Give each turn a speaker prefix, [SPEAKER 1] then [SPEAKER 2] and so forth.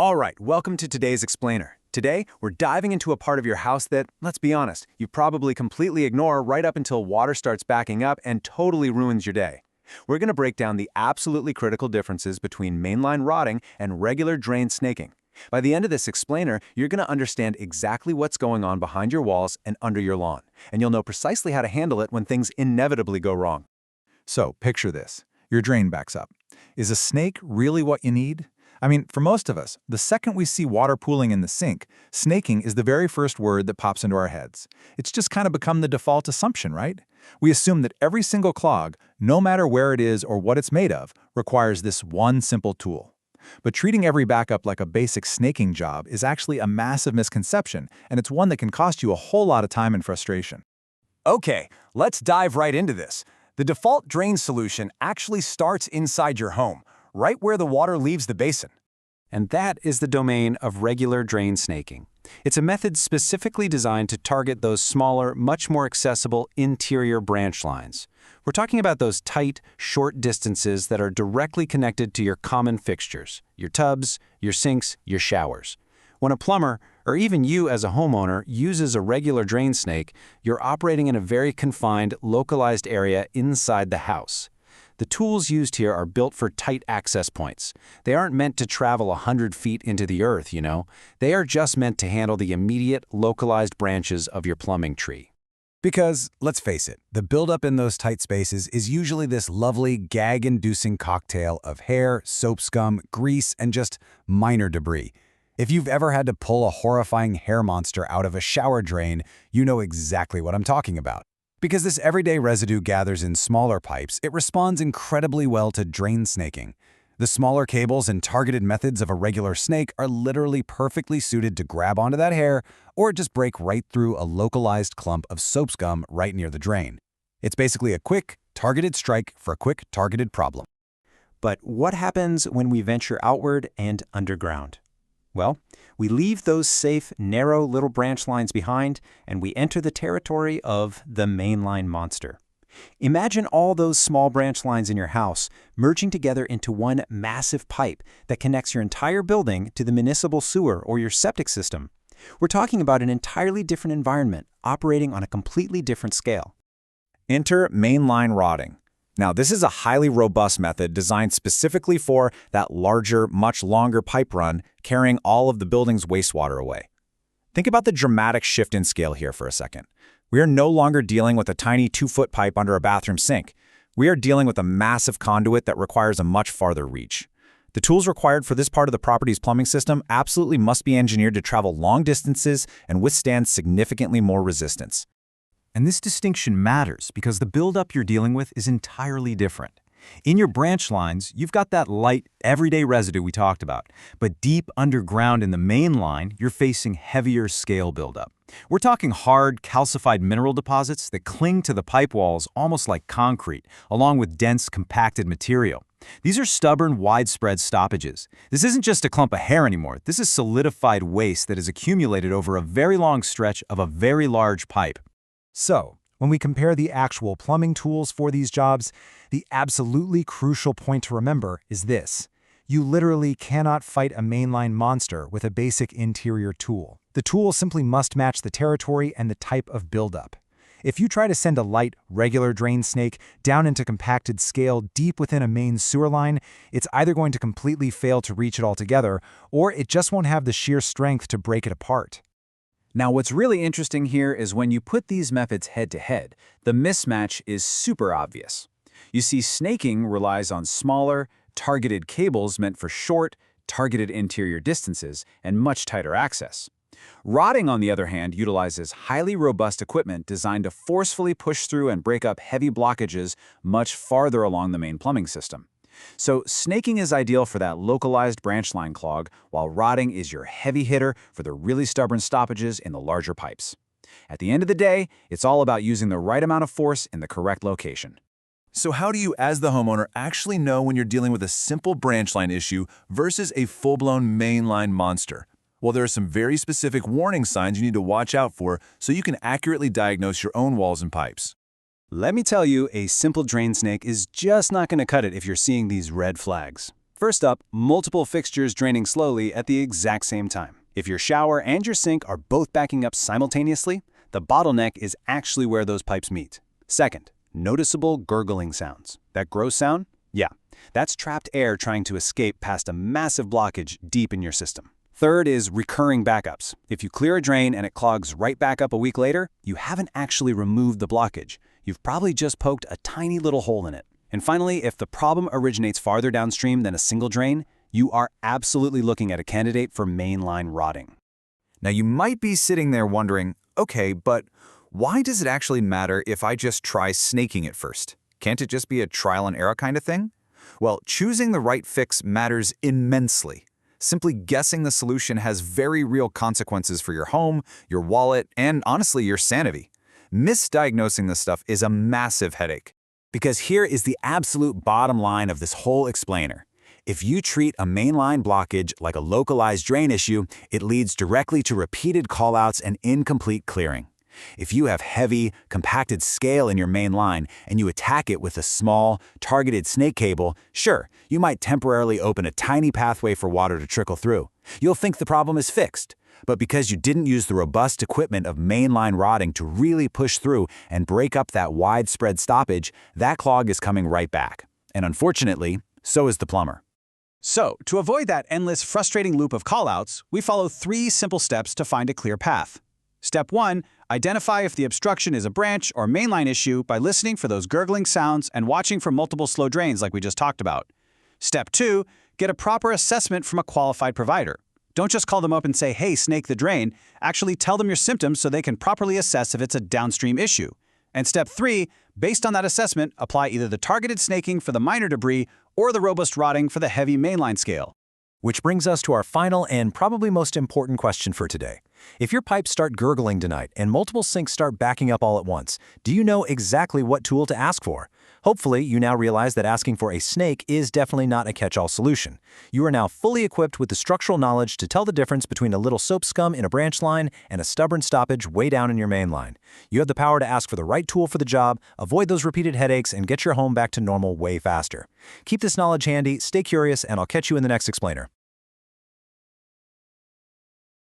[SPEAKER 1] All right, welcome to today's Explainer. Today, we're diving into a part of your house that, let's be honest, you probably completely ignore right up until water starts backing up and totally ruins your day. We're going to break down the absolutely critical differences between mainline rotting and regular drain snaking. By the end of this Explainer, you're going to understand exactly what's going on behind your walls and under your lawn, and you'll know precisely how to handle it when things inevitably go wrong.
[SPEAKER 2] So, picture this. Your drain backs up. Is a snake really what you need? I mean, for most of us, the second we see water pooling in the sink, snaking is the very first word that pops into our heads. It's just kind of become the default assumption, right? We assume that every single clog, no matter where it is or what it's made of, requires this one simple tool. But treating every backup like a basic snaking job is actually a massive misconception, and it's one that can cost you a whole lot of time and frustration.
[SPEAKER 1] Okay, let's dive right into this. The default drain solution actually starts inside your home, right where the water leaves the basin. And that is the domain of regular drain snaking. It's a method specifically designed to target those smaller, much more accessible interior branch lines. We're talking about those tight, short distances that are directly connected to your common fixtures, your tubs, your sinks, your showers. When a plumber, or even you as a homeowner, uses a regular drain snake, you're operating in a very confined, localized area inside the house. The tools used here are built for tight access points. They aren't meant to travel 100 feet into the earth, you know. They are just meant to handle the immediate, localized branches of your plumbing tree.
[SPEAKER 2] Because, let's face it, the buildup in those tight spaces is usually this lovely, gag-inducing cocktail of hair, soap scum, grease, and just minor debris. If you've ever had to pull a horrifying hair monster out of a shower drain, you know exactly what I'm talking about. Because this everyday residue gathers in smaller pipes, it responds incredibly well to drain snaking. The smaller cables and targeted methods of a regular snake are literally perfectly suited to grab onto that hair or just break right through a localized clump of soap scum right near the drain. It's basically a quick, targeted strike for a quick, targeted problem.
[SPEAKER 1] But what happens when we venture outward and underground? Well, we leave those safe, narrow little branch lines behind, and we enter the territory of the mainline monster. Imagine all those small branch lines in your house merging together into one massive pipe that connects your entire building to the municipal sewer or your septic system. We're talking about an entirely different environment, operating on a completely different scale.
[SPEAKER 2] Enter mainline rotting. Now, this is a highly robust method designed specifically for that larger, much longer pipe run carrying all of the building's wastewater away. Think about the dramatic shift in scale here for a second. We are no longer dealing with a tiny 2-foot pipe under a bathroom sink. We are dealing with a massive conduit that requires a much farther reach. The tools required for this part of the property's plumbing system absolutely must be engineered to travel long distances and withstand significantly more resistance.
[SPEAKER 3] And this distinction matters because the buildup you're dealing with is entirely different. In your branch lines, you've got that light, everyday residue we talked about. But deep underground in the main line, you're facing heavier scale buildup. We're talking hard, calcified mineral deposits that cling to the pipe walls almost like concrete, along with dense, compacted material. These are stubborn, widespread stoppages. This isn't just a clump of hair anymore. This is solidified waste that has accumulated over a very long stretch of a very large pipe.
[SPEAKER 2] So, when we compare the actual plumbing tools for these jobs, the absolutely crucial point to remember is this. You literally cannot fight a mainline monster with a basic interior tool. The tool simply must match the territory and the type of buildup. If you try to send a light, regular drain snake down into compacted scale deep within a main sewer line, it's either going to completely fail to reach it altogether, or it just won't have the sheer strength to break it apart.
[SPEAKER 3] Now, what's really interesting here is when you put these methods head-to-head, the mismatch is super obvious. You see, snaking relies on smaller, targeted cables meant for short, targeted interior distances and much tighter access. Rotting, on the other hand, utilizes highly robust equipment designed to forcefully push through and break up heavy blockages much farther along the main plumbing system. So snaking is ideal for that localized branch line clog, while rotting is your heavy hitter for the really stubborn stoppages in the larger pipes. At the end of the day, it's all about using the right amount of force in the correct location.
[SPEAKER 4] So how do you, as the homeowner, actually know when you're dealing with a simple branch line issue versus a full-blown mainline monster? Well, there are some very specific warning signs you need to watch out for so you can accurately diagnose your own walls and pipes.
[SPEAKER 1] Let me tell you, a simple drain snake is just not going to cut it if you're seeing these red flags.
[SPEAKER 3] First up, multiple fixtures draining slowly at the exact same time. If your shower and your sink are both backing up simultaneously, the bottleneck is actually where those pipes meet. Second, noticeable gurgling sounds. That gross sound? Yeah, that's trapped air trying to escape past a massive blockage deep in your system. Third is recurring backups. If you clear a drain and it clogs right back up a week later, you haven't actually removed the blockage. You've probably just poked a tiny little hole in it. And finally, if the problem originates farther downstream than a single drain, you are absolutely looking at a candidate for mainline rotting.
[SPEAKER 2] Now you might be sitting there wondering, okay, but why does it actually matter if I just try snaking it first? Can't it just be a trial and error kind of thing? Well, choosing the right fix matters immensely. Simply guessing the solution has very real consequences for your home, your wallet, and honestly, your sanity. Misdiagnosing this stuff is a massive headache. Because here is the absolute bottom line of this whole explainer. If you treat a mainline blockage like a localized drain issue, it leads directly to repeated callouts and incomplete clearing. If you have heavy, compacted scale in your main line and you attack it with a small, targeted snake cable, sure, you might temporarily open a tiny pathway for water to trickle through. You'll think the problem is fixed. But because you didn't use the robust equipment of mainline rotting to really push through and break up that widespread stoppage, that clog is coming right back. And unfortunately, so is the plumber.
[SPEAKER 3] So, to avoid that endless, frustrating loop of callouts, we follow 3 simple steps to find a clear path. Step 1, identify if the obstruction is a branch or mainline issue by listening for those gurgling sounds and watching for multiple slow drains like we just talked about. Step 2, get a proper assessment from a qualified provider. Don't just call them up and say, hey, snake the drain. Actually tell them your symptoms so they can properly assess if it's a downstream issue. And step 3, based on that assessment, apply either the targeted snaking for the minor debris or the robust rotting for the heavy mainline scale.
[SPEAKER 1] Which brings us to our final and probably most important question for today. If your pipes start gurgling tonight and multiple sinks start backing up all at once, do you know exactly what tool to ask for? Hopefully, you now realize that asking for a snake is definitely not a catch-all solution. You are now fully equipped with the structural knowledge to tell the difference between a little soap scum in a branch line and a stubborn stoppage way down in your main line. You have the power to ask for the right tool for the job, avoid those repeated headaches, and get your home back to normal way faster. Keep this knowledge handy, stay curious, and I'll catch you in the next explainer.